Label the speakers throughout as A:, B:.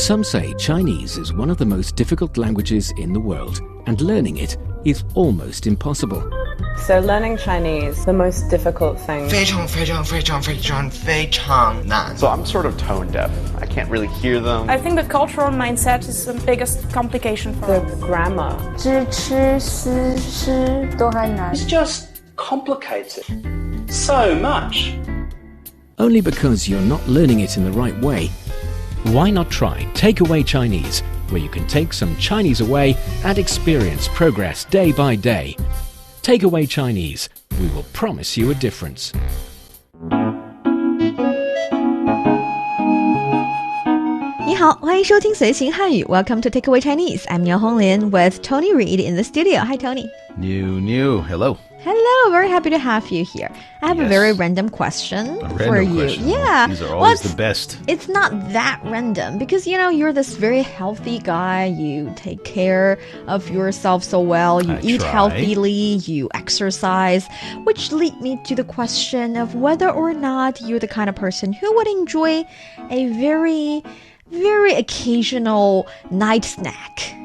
A: Some say Chinese is one of the most difficult languages in the world, and learning it is almost impossible.
B: So learning Chinese, the most difficult thing.
C: 非常非常非常非常非常难
D: So I'm sort of tone deaf. I can't really hear them.
E: I think the cultural mindset is the biggest complication for
B: The
E: us.
B: grammar.
F: 知吃思吃都还难
G: It's just complicated. So much.
A: Only because you're not learning it in the right way. Why not try Takeaway Chinese, where you can take some Chinese away and experience progress day by day. Takeaway Chinese, we will promise you a difference.
H: 你好，欢迎收听随行汉语 Welcome to Takeaway Chinese. I'm Niuniu Honglin with Tony Reid in the studio. Hi, Tony.
I: Niuniu, hello.
H: Hello, very happy to have you here. I have a very random question for you.
I: Question.
H: Yeah.
I: These are always the best.
H: It's not that random because, you know, you're this very healthy guy. You take care of yourself so well. You eat healthily. You exercise, which lead me to the question of whether or not you're the kind of person who would enjoy a very occasional night snack.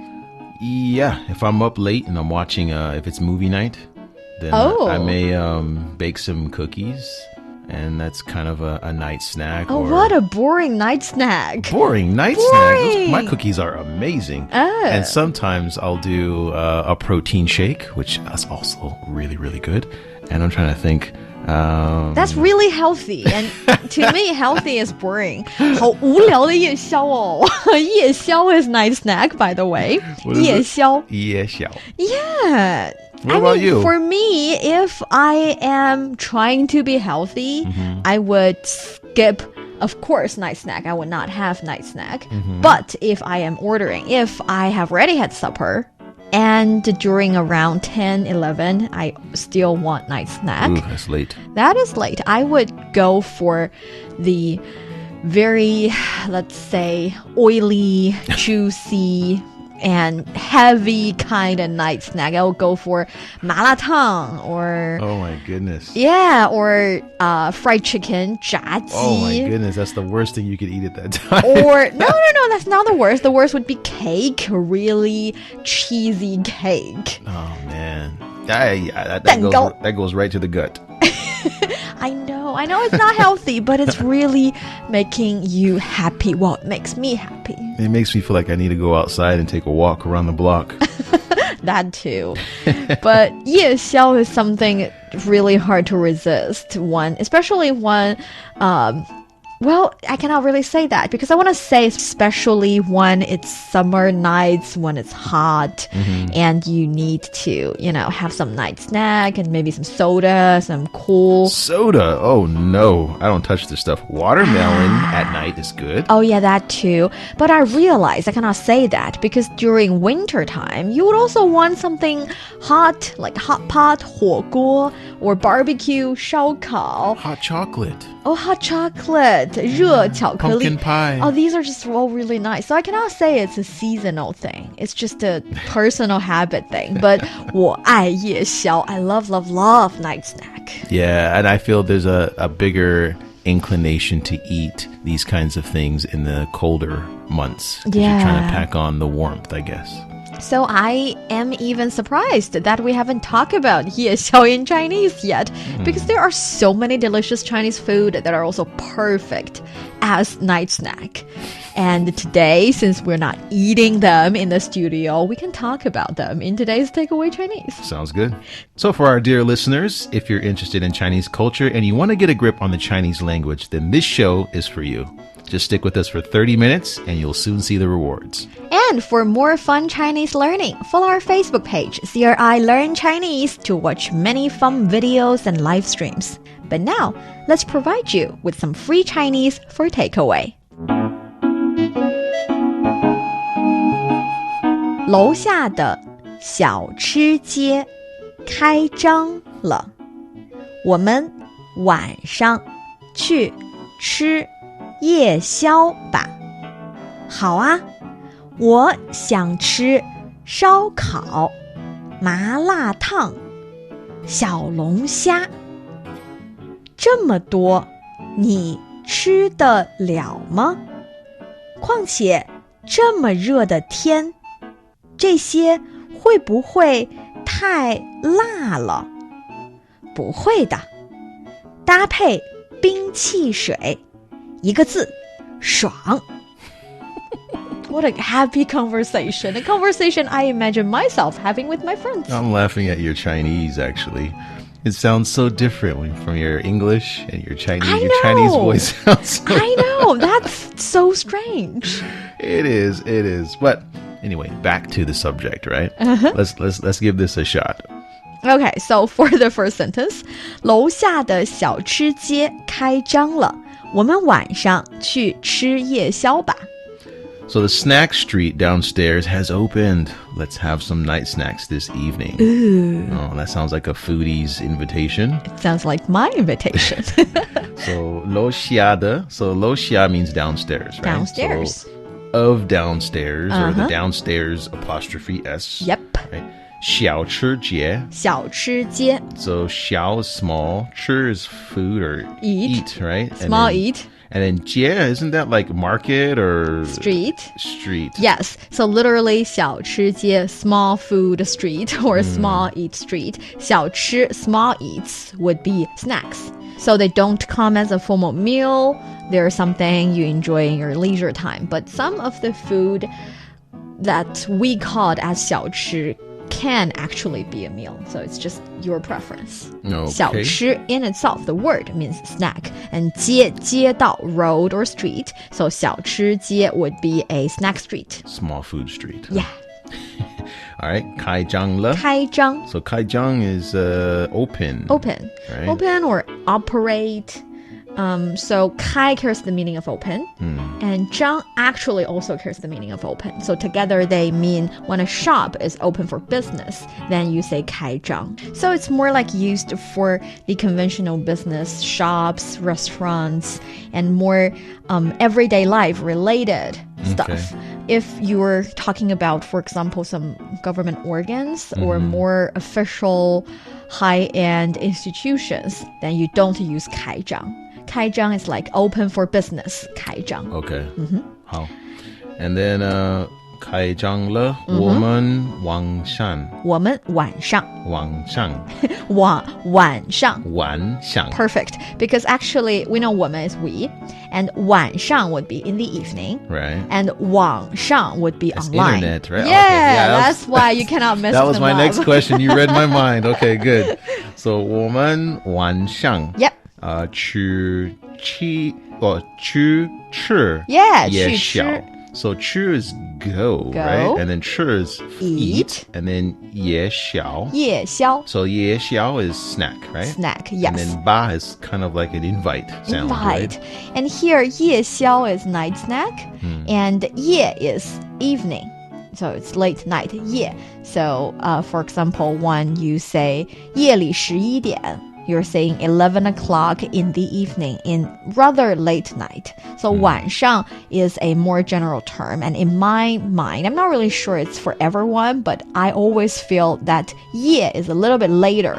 I: Yeah, if I'm up late and I'm watching, if it's movie night, then I may bake some cookies, and that's kind of a night snack.
H: Oh, what a boring night snack.
I: Boring night snack? My cookies are amazing.
H: Oh.
I: And sometimes I'll do a protein shake, which is also really, really good. And I'm trying to think...
H: That's really healthy, and to me, healthy is boring. 好无聊的夜宵哦。夜宵 is night snack, by the way. 夜宵。
I: 夜宵.
H: Yeah.
I: What about you?
H: For me, if I am trying to be healthy, I would skip, of course, night snack. I would not have night snack. But if I am ordering, if I have already had supper, and during around 10, 11, I still want night snack.
I: Ooh, that's late.
H: That is late. I would go for the very, let's say, oily, juicy, and heavy kind of night snack. I would go for 麻辣烫 or...
I: Oh my goodness.
H: Yeah, or fried chicken, 炸鸡.
I: Oh my goodness, that's the worst thing you could eat at that time.
H: Or, no, that's not the worst. The worst would be cake, really cheesy cake.
I: Oh man. That goes right to the gut.
H: I know it's not healthy, but it's really making you happy. Well, it makes me happy.
I: It makes me feel like I need to go outside and take a walk around the block.
H: That too. But 夜宵 is something really hard to resist. Especially one... well, I cannot really say that because I want to say especially when it's summer nights, when it's hot and you need to, have some night snack and maybe some soda, some cool...
I: Soda? Oh no, I don't touch this stuff. Watermelon at night is good.
H: Oh yeah, that too. But I realize I cannot say that because during winter time, you would also want something hot, like hot pot, 火锅, or barbecue, 烧烤.
I: Hot chocolate.
H: Oh, hot chocolate, 热巧克力.
I: Pumpkin pie.
H: Oh, these are just all really nice. So I cannot say it's a seasonal thing. It's just a personal habit thing. But 我爱夜宵. I love night snack.
I: Yeah, and I feel there's a bigger inclination to eat these kinds of things in the colder months. Because you're trying to pack on the warmth, I guess.
H: So I am even surprised that we haven't talked about 夜宵 in Chinese yet, because there are so many delicious Chinese food that are also perfect as night snack. And today, since we're not eating them in the studio, we can talk about them in today's Takeaway Chinese.
I: Sounds good. So for our dear listeners, if you're interested in Chinese culture and you want to get a grip on the Chinese language, then this show is for you. Just stick with us for 30 minutes and you'll soon see the rewards.
H: And for more fun Chinese learning, follow our Facebook page, CRI Learn Chinese, to watch many fun videos and live streams. But now, let's provide you with some free Chinese for takeaway. 楼下的小吃街开张了，我们晚上去吃夜宵吧。好啊，我想吃烧烤、麻辣烫、小龙虾。这么多，你吃得了吗？况且这么热的天，这些会不会太辣了？不会的，搭配冰汽水，一个字，爽。What a happy conversation. A conversation I imagine myself having with my friends.
I: I'm laughing at your Chinese, actually. It sounds so different from your English and your Chinese.
H: I
I: Your
H: know.
I: Chinese voice sounds so
H: I know. That's so strange.
I: It is. But anyway, back to the subject, right? Let's give this a shot.
H: Okay, so for the first sentence, 楼下的小吃街开张了，我们晚上去吃夜宵吧。
I: So the snack street downstairs has opened. Let's have some night snacks this evening.
H: Ooh.
I: Oh, that sounds like a foodie's invitation.
H: It sounds like my invitation.
I: So 楼下的, so 楼下 means downstairs, right?
H: Downstairs.
I: So of downstairs, or the downstairs apostrophe S.
H: Yep.
I: Right? 小吃街.
H: 小吃街.
I: So 小 is small, 吃 is food or
H: Eat.
I: right?
H: Small eat.
I: And then 街, isn't that like market or
H: Street.
I: Street.
H: Yes. So literally 小吃街, small food street or small eat street. 小吃, small eats would be snacks. So they don't come as a formal meal. They're something you enjoy in your leisure time. But some of the food that we called as 小吃 can actually be a meal. So it's just your preference.
I: Okay.
H: 小吃 in itself, the word means snack. And 街道, road or street. So 小吃街 would be a snack street.
I: Small food street.
H: Yeah.
I: All right. 开张了.
H: 开张.
I: So 开张 is open.
H: Open.
I: Right.
H: Open or operate. So 开 carries the meaning of open. And 张 actually also carries the meaning of open. So together they mean when a shop is open for business, then you say 开张. So it's more like used for the conventional business, shops, restaurants, and more everyday life related stuff. If you're talking about, for example, some government organs or more official high-end institutions, then you don't use 开张. 开张 is like open for business. 开张.
I: Okay. How? And then 开张了, 我们晚上.
H: 我们晚上.
I: 晚上.
H: 晚上.
I: 晚上.
H: Perfect. Because actually, we know 我们 is we, and 晚上 would be in the evening.
I: Right.
H: And 网上 would be
I: It's
H: online.
I: internet, right?
H: Yeah,
I: Okay. Yeah,
H: that's why you cannot mess
I: That was
H: them
I: my
H: up.
I: next question. You read my mind. Okay, good. So 我们晚上.
H: Yep.
I: 去吃
H: Yeah,
I: 夜
H: 去
I: 宵.
H: 吃.
I: So 吃 is go, right? And then 吃 is eat. And then 夜宵.
H: 夜宵.
I: So 夜宵 is snack, right?
H: Snack, yes.
I: And then ba is kind of like an invite sound,
H: Invite.
I: right?
H: And here, 夜宵 is night snack, and 夜 is evening. So it's late night, 夜. So, for example, when you say 夜里11点, you're saying 11 o'clock in the evening, in rather late night. So 晚上 is a more general term. And in my mind, I'm not really sure it's for everyone, but I always feel that 夜 is a little bit later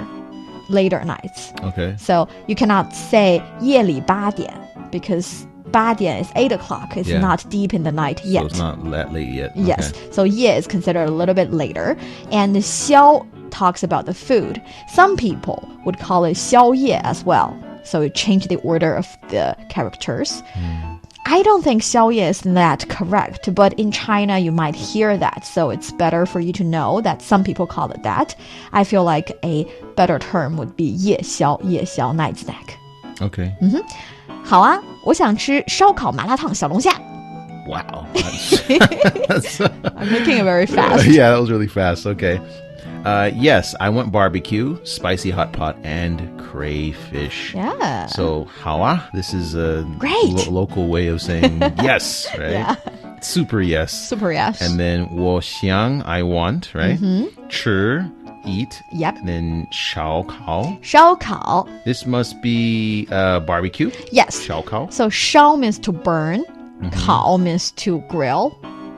H: nights.
I: Okay.
H: So you cannot say 夜里8点 because 8点 is 8 o'clock. It's not deep in the night yet.
I: So it's not that late yet.
H: Yes.
I: Okay.
H: So 夜 is considered a little bit later. And 宵 talks about the food. Some people would call it 宵夜 as well. So it changed the order of the characters. I don't think 宵夜 is that correct, but in China you might hear that. So it's better for you to know that some people call it that. I feel like a better term would be 夜宵 night snack.
I: Okay.
H: 好啊，我想吃烧烤麻辣烫小龙虾。
I: Wow.
H: I'm making it very fast.
I: Yeah, that was really fast. Okay. Yes, I want barbecue, spicy hot pot, and crayfish.
H: Yeah.
I: So, 好啊, this is a
H: Great.
I: Local way of saying yes, right?
H: Yeah.
I: Super yes.
H: Super yes.
I: And then 我想, I want, right? 吃, eat.
H: Yep.
I: And then 烧烤.
H: 烧烤.
I: This must be barbecue.
H: Yes.
I: 烧烤.
H: So 烧 means to burn. 烤 means to grill.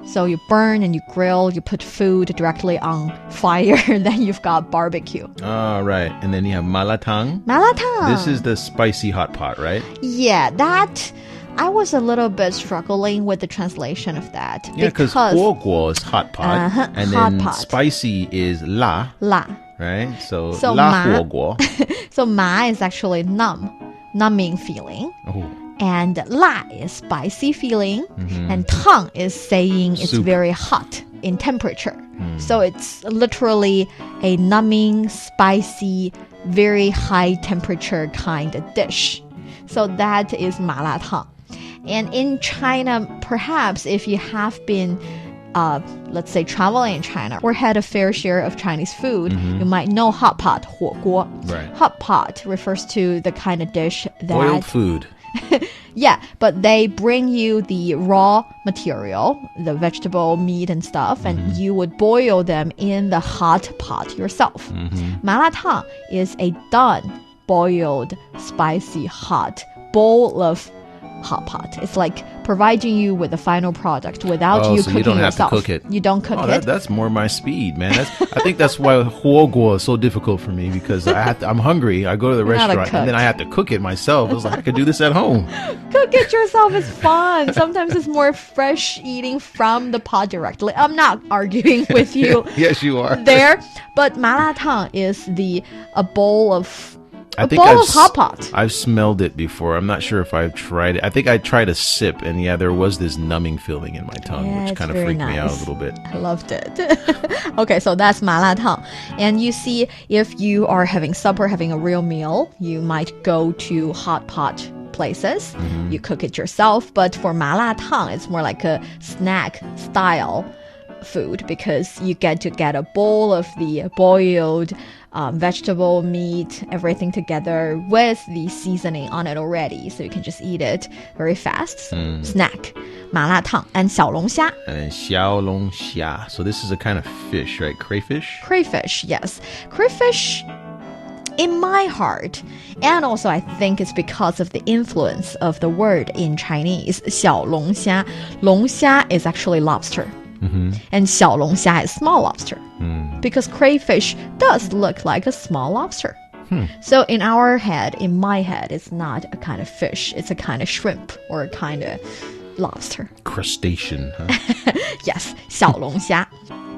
H: So you burn and you grill, you put food directly on fire, then you've got barbecue.
I: Right. And then you have malatang.
H: Malatang.
I: This is the spicy hot pot, right?
H: Yeah, that I was a little bit struggling with the translation of that.
I: Yeah, because 火锅 is hot pot. And
H: hot
I: then
H: pot.
I: spicy is 辣.
H: 辣.
I: Right? So
H: 麻
I: 辣火锅.
H: So 麻 is actually numbing feeling.
I: Oh.
H: And 辣 is spicy feeling. And 烫 is saying it's
I: Soup.
H: very hot in temperature. So it's literally a numbing, spicy, very high temperature kind of dish. So that is 麻辣烫. And in China, perhaps if you have been let's say traveling in China or had a fair share of Chinese food, you might know hot pot, 火锅.
I: Right.
H: Hot pot refers to the kind of dish that...
I: Boiled food.
H: Yeah, but they bring you the raw material, the vegetable, meat and stuff, and you would boil them in the hot pot yourself. 麻辣烫 is a done, boiled, spicy, hot bowl of hot pot. It's like providing you with the final product without you
I: so
H: cooking
I: you don't have
H: yourself.
I: to cook it.
H: You don't cook it.
I: That's more my speed, man. I think that's why 火锅 is so difficult for me, because I'm hungry. I go to the
H: You're not a
I: restaurant
H: cook.
I: and then I have to cook it myself. I was like, I could do this at home.
H: Cook it yourself is fun. Sometimes it's more fresh eating from the pot directly. I'm not arguing with you.
I: Yes, you are.
H: There, but 麻辣烫 is a bowl of of hot pot.
I: I've smelled it before. I'm not sure if I've tried it. I think I tried a sip, and yeah, there was this numbing feeling in my tongue, which kind of freaked me out a little bit.
H: I loved it. Okay, so that's 麻辣烫. And you see, if you are having supper, having a real meal, you might go to hot pot places. You cook it yourself. But for 麻辣烫, it's more like a snack style food, because you get to get a bowl of the boiled vegetable, meat, everything together with the seasoning on it already. So you can just eat it very fast. Snack. 麻辣烫 and 小龙虾.
I: And then 小龙虾. So this is a kind of fish, right? Crayfish?
H: Crayfish, yes. Crayfish, in my heart, and also I think it's because of the influence of the word in Chinese, 小龙虾. 龙虾 is actually lobster. And 小龙虾 is small lobster. Because crayfish does look like a small lobster. So in my head, it's not a kind of fish. It's a kind of shrimp or a kind of lobster.
I: Crustacean, huh?
H: Yes, 小龙虾.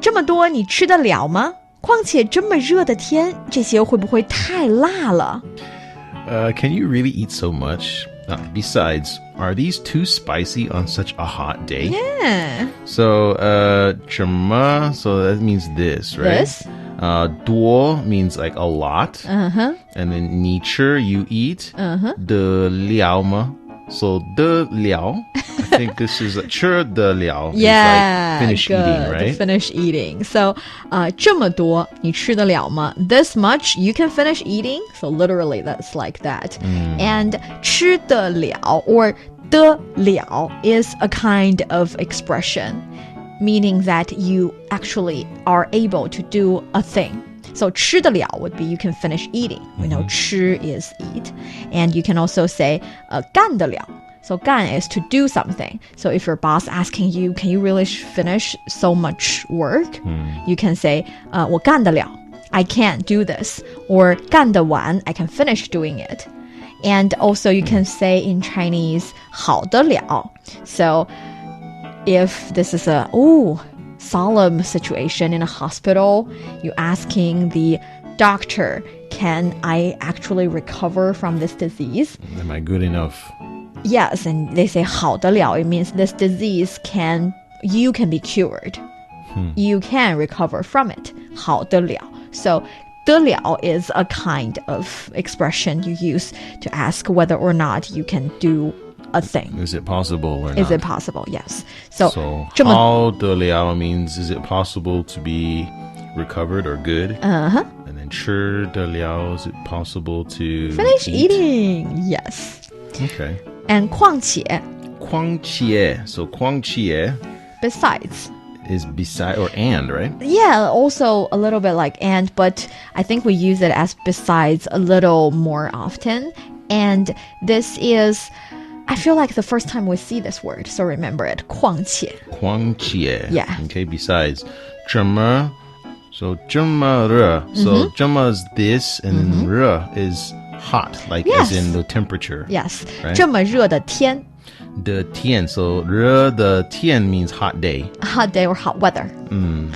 H: 这么多你吃得了吗？况且这么热的天，这些会不会太辣了？
I: Can you really eat so much? Besides, are these too spicy on such a hot day?
H: Yeah.
I: So, 什么, so that means this, right?
H: This.
I: 多 means like a lot. And then 你吃, you eat. 得了吗? So, 得了, I think this is 吃得了
H: Yeah,
I: is like finish
H: good.
I: eating, right?
H: Finish eating. So, 这么多你吃得了吗? This much you can finish eating. So literally that's like that. And 吃得了 or 得了 is a kind of expression, meaning that you actually are able to do a thing. So 吃得了 would be you can finish eating. We know 吃 is eat. And you can also say 干得了. So 干 is to do something. So if your boss asking you, can you really finish so much work? You can say 我干得了. I can't do this. Or 干得完, I can finish doing it. And also you can say in Chinese 好得了. So if this is a solemn situation in a hospital, you asking the doctor, can I actually recover from this disease?
I: Am I good enough?
H: Yes, and they say 好得了. It means this disease you can be cured. You can recover from it. 好得了. So 得了 is a kind of expression you use to ask whether or not you can do a thing.
I: Is it possible or not?
H: Is it possible? Yes. So
I: 好得了 means, is it possible to be recovered or good? And then 吃得了, is it possible to
H: finish
I: eat?
H: eating? Yes.
I: Okay.
H: And 况且
I: 况且, so 况且
H: besides
I: is beside or and, right?
H: Yeah, also a little bit like and, but I think we use it as besides a little more often. And this is, I feel like the first time we see this word, so remember it. 况且.
I: 况且.
H: Yeah.
I: Okay, besides. 这么, so 这么热. So 这么 is this, and then 热 is hot, like
H: Yes.
I: as in the temperature.
H: Yes.
I: Right?
H: 这么热的天.
I: 的天 so 热的天 means hot day.
H: Hot day or hot weather.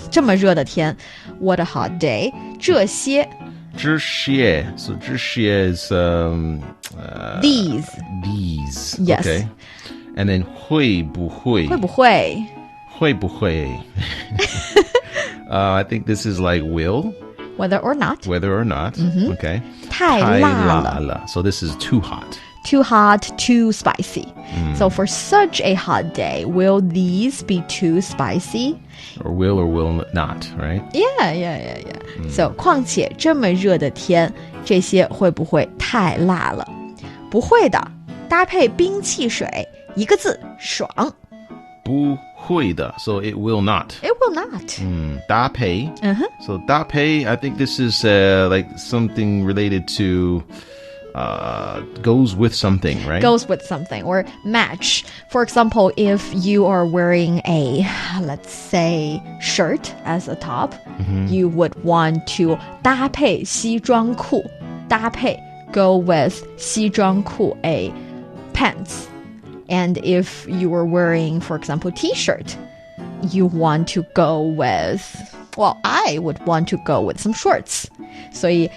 H: 这么热的天 What a hot day. 这些
I: 这些 so 这些 is
H: These. Yes.
I: Okay. And then 会不会
H: 会不会
I: 会不会I think this is like will.
H: Whether or not.
I: Whether or not. Okay.
H: 太辣了
I: So this is too hot.
H: Too hot, too spicy. So for such a hot day, will these be too spicy?
I: Or will not, right?
H: Yeah. So 况且这么热的天，这些会不会太辣了？不会的，搭配冰汽水，一个字，爽。
I: 不会的 so it will not.
H: It will not.
I: 搭配 So 搭配 I think this is like something related to goes with something, right?
H: Goes with something or match. For example, if you are wearing a, let's say, shirt as a top, you would want to 搭配西装裤，搭配 go with 西装裤 a pants. And if you were wearing, for example, t-shirt, you want to go with, well, I would want to go with some shorts. 所以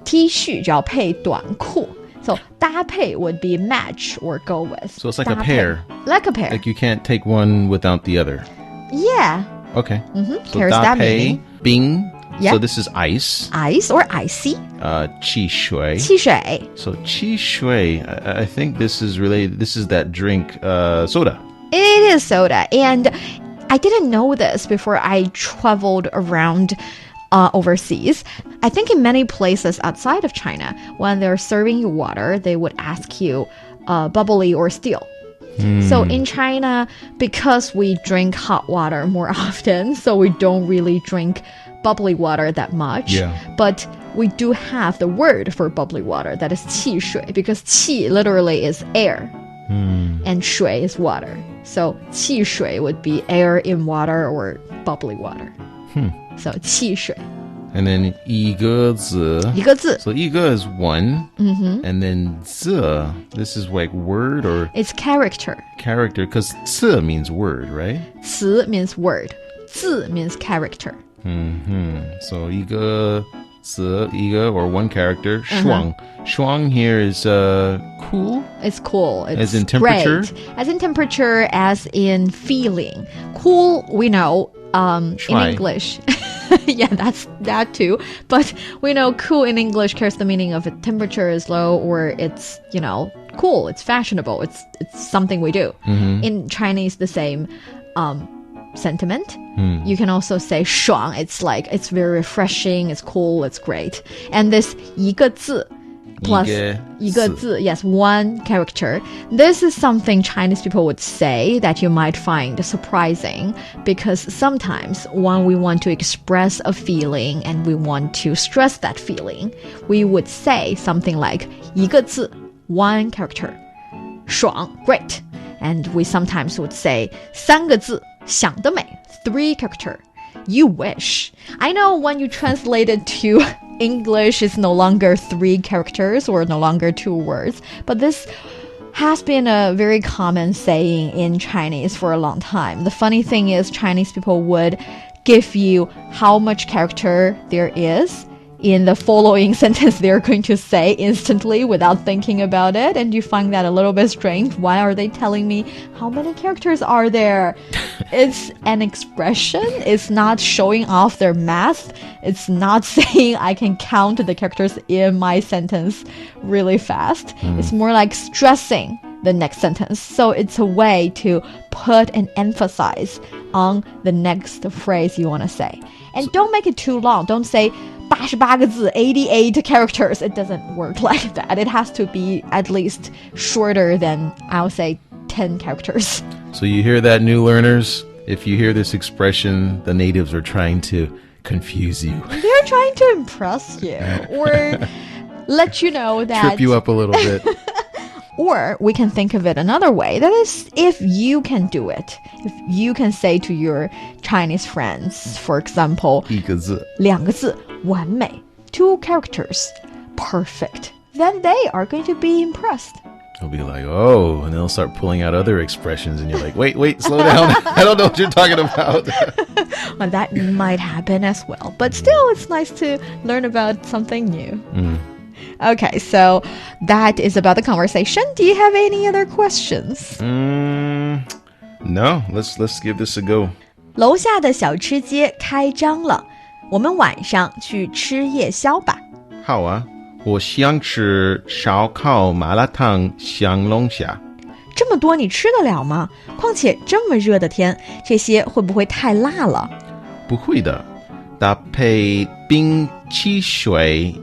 H: T 恤就要配短裤 So 搭配 would be match or go with.
I: So it's like a pair.
H: Like a pair.
I: Like you can't take one without the other.
H: Yeah.
I: Okay. So
H: There's that
I: 搭配
H: meaning.
I: 冰
H: Yeah.
I: So this is ice.
H: Ice or icy.
I: 汽水
H: 汽水
I: So 汽水 I think this is related. This is that drink soda.
H: It is soda. And I didn't know this before I traveled around overseas. I think in many places outside of China, when they're serving you water, they would ask you bubbly or still. So in China, because we drink hot water more often, so we don't really drink bubbly water that much.
I: Yeah.
H: But we do have the word for bubbly water, that is 汽水, because 汽 literally is air and 水 is water. So 汽水 would be air in water or bubbly water. So 汽水
I: And then 一个字
H: 一个字
I: So 一个 is one. And then 字 this is like word or
H: It's character.
I: character because 字 means word, right?
H: 词 means word. 字 means character.
I: So 一个字一个 or one character 爽 爽 here is cool.
H: It's cool. It's
I: As in temperature?
H: great. As in temperature, as in feeling. Cool, we know in
I: Shy.
H: English. Yeah, that's that too. But we know cool in English carries the meaning of a temperature is low or it's, you know, cool. It's fashionable. It's something we do. In Chinese, the same sentiment. You can also say 爽. It's like, it's very refreshing. It's cool. It's great. And this 一个字 plus 一个字, yes, one character. This is something Chinese people would say that you might find surprising because sometimes when we want to express a feeling and we want to stress that feeling, we would say something like 一个字, one character, 爽, great. And we sometimes would say 三个字, 想得美, three character, you wish. I know when you translate it to English, it's no longer three characters or no longer two words, but this has been a very common saying in Chinese for a long time. The funny thing is Chinese people would give you how much character there is in the following sentence they're going to say instantly without thinking about it, and you find that a little bit strange. Why are they telling me how many characters are there? It's an expression. It's not showing off their math. It's not saying I can count the characters in my sentence really fast. It's more like stressing the next sentence. So it's a way to put an emphasis on the next phrase you want to say. And don't make it too long. Don't say 88个字, 88 characters. It doesn't work like that. It has to be at least shorter than, I'll say, 10 characters.
I: So you hear that, new learners? If you hear this expression, the natives are trying to confuse you.
H: They're trying to impress you or let you know that...
I: Trip you up a little bit.
H: Or we can think of it another way. That is, if you can do it. If you can say to your Chinese friends, for example,
I: 一个字
H: 两个字,完美, two characters, perfect, then they are going to be impressed.
I: He'll be like, oh, and they'll start pulling out other expressions, and you're like, wait, slow down. I don't know what you're talking about.
H: Well, that might happen as well. But still, it's nice to learn about something new. Okay, so that is about the conversation. Do you have any other questions?
I: No, let's give this a go.
H: 楼下的小吃街开张了，我们晚上去吃夜宵吧。
I: 好啊，我想吃烧烤、麻辣烫、香龙虾。
H: 这么多你吃得了吗？况且这么热的天，这些会不会太辣了？
I: 不会的，搭配冰汽水，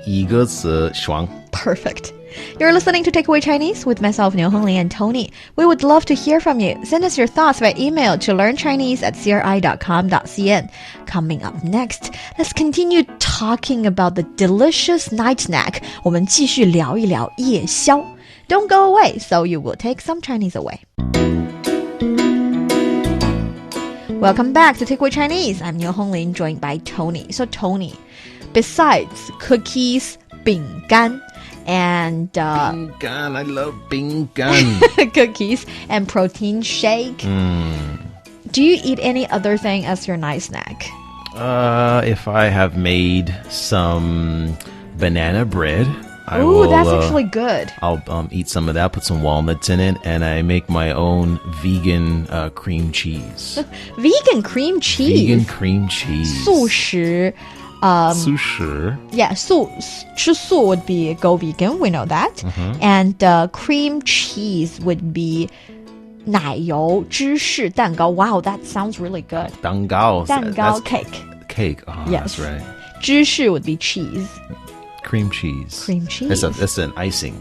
I: 一个字爽。
H: Perfect. You're listening to Takeaway Chinese with myself, Niuniu and Tony. We would love to hear from you. Send us your thoughts by email to learnchinese@cri.com.cn. Coming up next, let's continue talking about the delicious night snack. 我们继续聊一聊夜宵。Don't go away, so you will take some Chinese away. Welcome back to Takeaway Chinese. I'm Niuniu, joined by Tony. So Tony, besides cookies, 饼干 and
I: 饼干, I love 饼干.
H: cookies and protein shake. Do you eat any other thing as your night snack?
I: If I have made some banana bread,
H: Ooh, that's actually good.
I: I'll eat some of that, put some walnuts in it, and I make my own vegan cream cheese.
H: Vegan cream cheese?
I: Vegan cream cheese.
H: 素食.
I: 素食.
H: Yeah, 吃素 would be go vegan, we know that. And cream cheese would be 奶油芝士蛋糕. Wow, that sounds really good.
I: 蛋糕.
H: That's cake.
I: Cake, oh,
H: yes.
I: That's right.
H: 芝士 would be cheese.
I: Cream cheese.
H: Cream cheese.
I: That's an icing.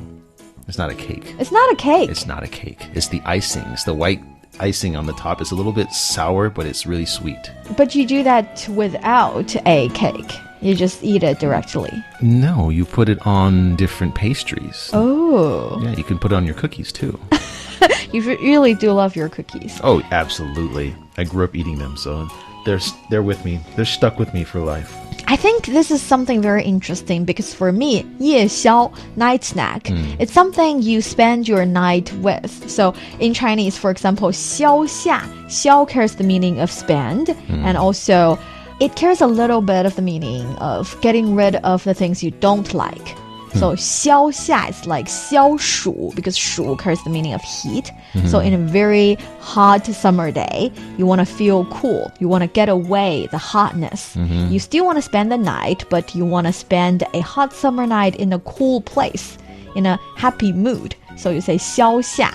I: It's not a cake.
H: It's not a cake.
I: It's not a cake. It's the icing. It's the white icing on the top. It's a little bit sour, but it's really sweet.
H: But you do that without a cake. You just eat it directly.
I: No, you put it on different pastries.
H: Oh.
I: Yeah, you can put it on your cookies too.
H: You really do love your cookies.
I: Oh, absolutely. I grew up eating them, so they're with me. They're stuck with me for life.
H: I think this is something very interesting because for me, 夜宵, night snack, it's something you spend your night with. So in Chinese, for example, 宵下, 宵 carries the meaning of spend, and also it carries a little bit of the meaning of getting rid of the things you don't like. So 宵下 is like 消暑 because 暑 carries the meaning of heat. So in a very hot summer day, you want to feel cool. You want to get away the hotness. You still want to spend the night, but you want to spend a hot summer night in a cool place, in a happy mood. So you say 宵下.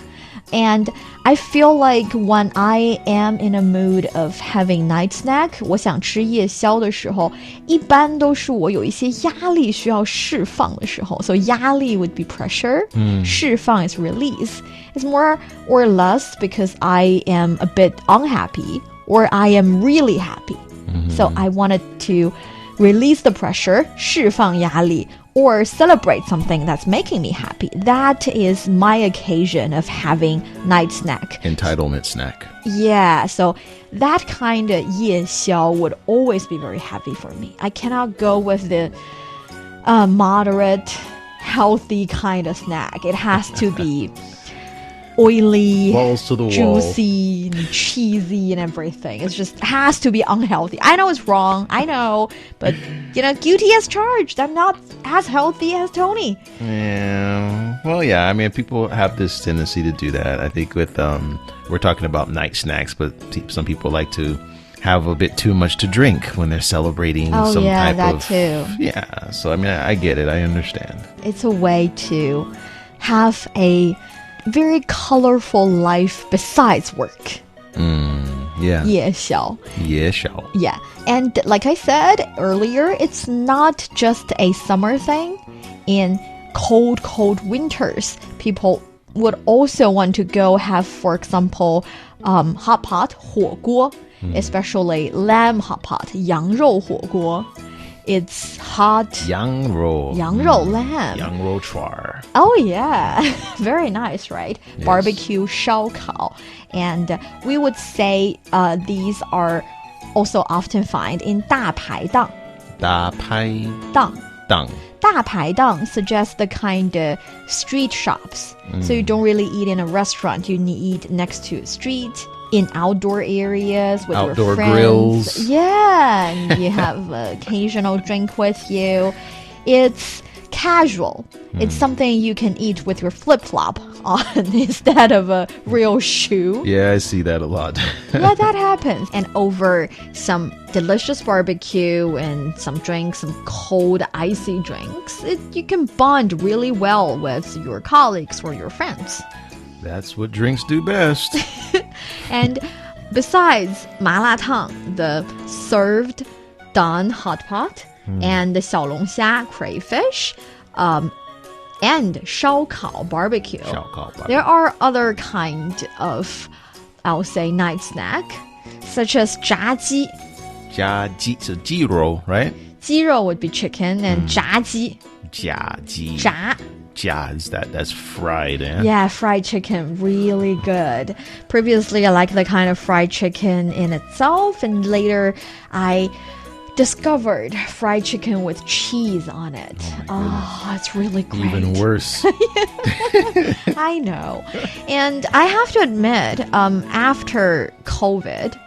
H: And I feel like when I am in a mood of having night snack, 我想吃夜宵的时候，一般都是我有一些压力需要释放的时候。So 压力 would be pressure. 释放 is release. It's more or less because I am a bit unhappy or I am really happy. So I wanted to release the pressure, 释放压力, or celebrate something that's making me happy. That is my occasion of having night snack.
I: Entitlement snack.
H: Yeah, so that kind of 夜宵 would always be very heavy for me. I cannot go with the moderate, healthy kind of snack. It has to be oily,
I: balls to the
H: juicy, and cheesy, and everything. It just has to be unhealthy. I know it's wrong. I know, but guilty as charged. I'm not as healthy as Tony.
I: Yeah. Well, yeah. I mean, people have this tendency to do that. I think with we're talking about night snacks, but some people like to have a bit too much to drink when they're celebrating some type
H: that
I: of.
H: too.
I: Yeah. So I mean, I get it. I understand.
H: It's a way to have a very colorful life besides work.
I: Yeah.
H: 夜宵.
I: 夜宵.
H: Yeah. And like I said earlier, it's not just a summer thing. In cold winters, people would also want to go have, for example, hot pot, 火锅, especially lamb hot pot, 羊肉火锅. It's hot.
I: 羊肉
H: lamb.
I: 羊肉串儿.
H: Oh yeah, very nice, right?
I: Yes.
H: Barbecue 烧烤. And we would say these are also often found in 大排档.
I: 大排
H: 档.
I: 档
H: 大排档 suggests the kind of street shops. So you don't really eat in a restaurant. You eat next to a street, in outdoor areas with
I: Outdoor
H: your friends.
I: grills.
H: Yeah, and you have an occasional drink with you. It's casual. It's something you can eat with your flip-flop on instead of a real shoe.
I: Yeah, I see that a lot.
H: Yeah, that happens. And over some delicious barbecue and some drinks, some cold, icy drinks, you can bond really well with your colleagues or your friends.
I: That's what drinks do best.
H: And besides 麻辣烫, the served done hot pot, and the 小龙虾 crayfish, and 烧烤 barbecue.
I: 烧烤 barbecue.
H: There are other kind of, I'll say, night snack, such as 炸鸡.
I: 炸鸡, so 鸡肉, right?
H: 鸡肉 would be chicken, and 炸鸡.
I: 炸鸡.
H: 炸.
I: 炸 is that's fried, eh?
H: Yeah, fried chicken, really good. Previously, I liked the kind of fried chicken in itself, and later I discovered fried chicken with cheese on it. Oh, it's really great.
I: Even worse.
H: I know. And I have to admit, after COVID,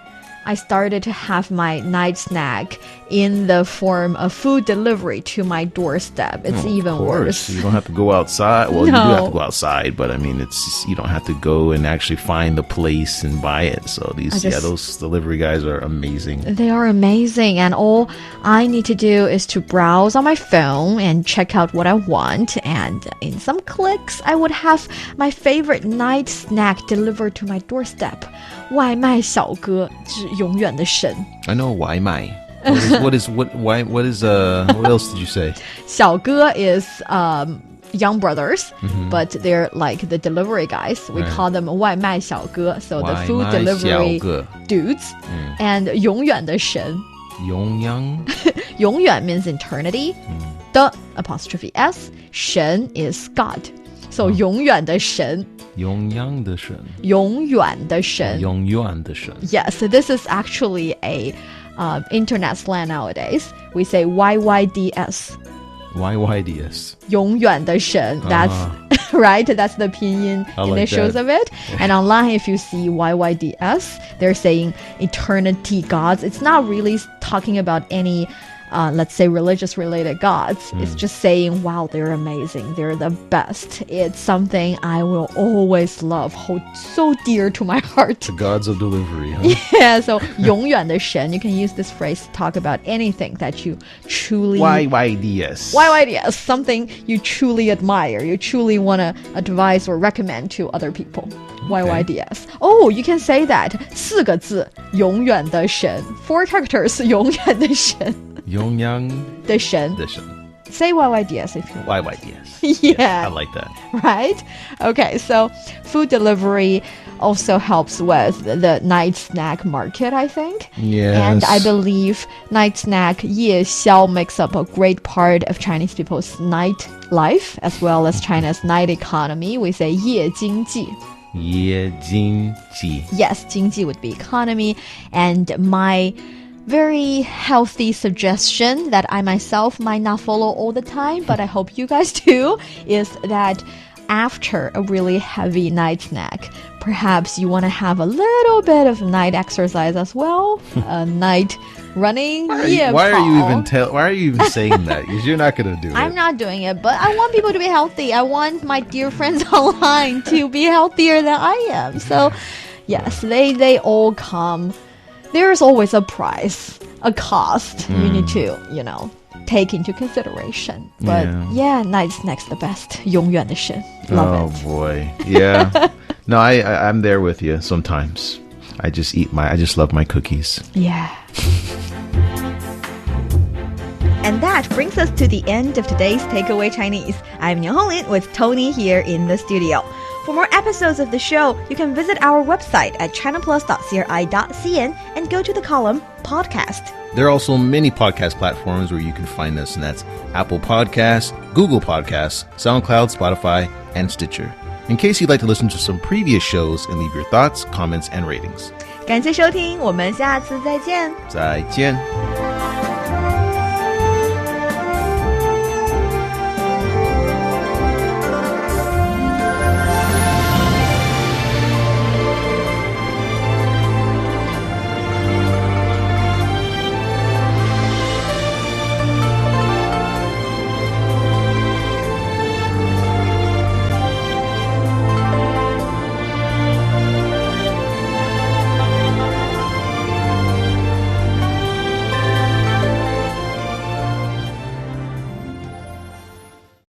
H: I started to have my night snack in the form of food delivery to my doorstep. It's even worse.
I: You don't have to go outside. Well,
H: No.
I: you do have to go outside, but I mean, you don't have to go and actually find the place and buy it. So those delivery guys are amazing.
H: They are amazing, and all I need to do is to browse on my phone and check out what I want, and in some clicks, I would have my favorite night snack delivered to my doorstep. 外卖小哥是永远的神。
I: I know 外卖. What else did you say?
H: 小哥 is young brothers, but they're like the delivery guys. We call them 外卖小哥, so the food
I: 外卖小哥
H: delivery dudes. And 永远的神.
I: 永远
H: 永远 means eternity. 的 apostrophe s. 神 is God. So 永远的神.
I: 永远的神.
H: 永远的神.
I: 永远的神.
H: Yes, so this is actually a internet slang nowadays. We say YYDS.
I: YYDS.
H: 永远的神. That's right. That's the pinyin
I: I like
H: initials
I: that.
H: of it. And online, if you see YYDS, they're saying eternity gods. It's not really talking about any, let's say, religious-related gods. It's just saying, wow, they're amazing. They're the best. It's something I will always love, hold so dear to my heart.
I: The gods of delivery, huh?
H: Yeah, so 永远的神. You can use this phrase to talk about anything that you truly...
I: YYDS.
H: YYDS, something you truly admire, you truly want to advise or recommend to other people. YYDS. Oh, you can say that. 4个字,永远的神. 4 characters, 永远的神.
I: 永远
H: 的神. Say YYDS if you want.
I: YYDS.
H: Yeah.
I: I like that.
H: Right? Okay, so food delivery also helps with the night snack market, I think.
I: Yes.
H: And I believe night snack 夜宵 makes up a great part of Chinese people's night life, as well as China's night economy. We say 夜经济.
I: 夜经济.
H: Yes, 经济 would be economy. And my very healthy suggestion that I myself might not follow all the time, but I hope you guys do, is that after a really heavy night snack, perhaps you want to have a little bit of night exercise as well, night running.
I: Why are you even saying that? Because you're not going to do it.
H: I'm not doing it, but I want people to be healthy. I want my dear friends online to be healthier than I am. So, yes, they all come. There's always a price, a cost you need to, take into consideration. But yeah, night snack's the best. 永远的神. Love it.
I: Oh boy. Yeah. No, I'm there with you sometimes. I just love my cookies.
H: Yeah. And that brings us to the end of today's Takeaway Chinese. I'm Niu Honglin with Tony here in the studio. For more episodes of the show, you can visit our website at chinaplus.cri.cn and go to the column Podcast.
I: There are also many podcast platforms where you can find us, and that's Apple Podcasts, Google Podcasts, SoundCloud, Spotify, and Stitcher. In case you'd like to listen to some previous shows and leave your thoughts, comments, and ratings.
H: 感谢收听，我们下次再见。
I: 再见。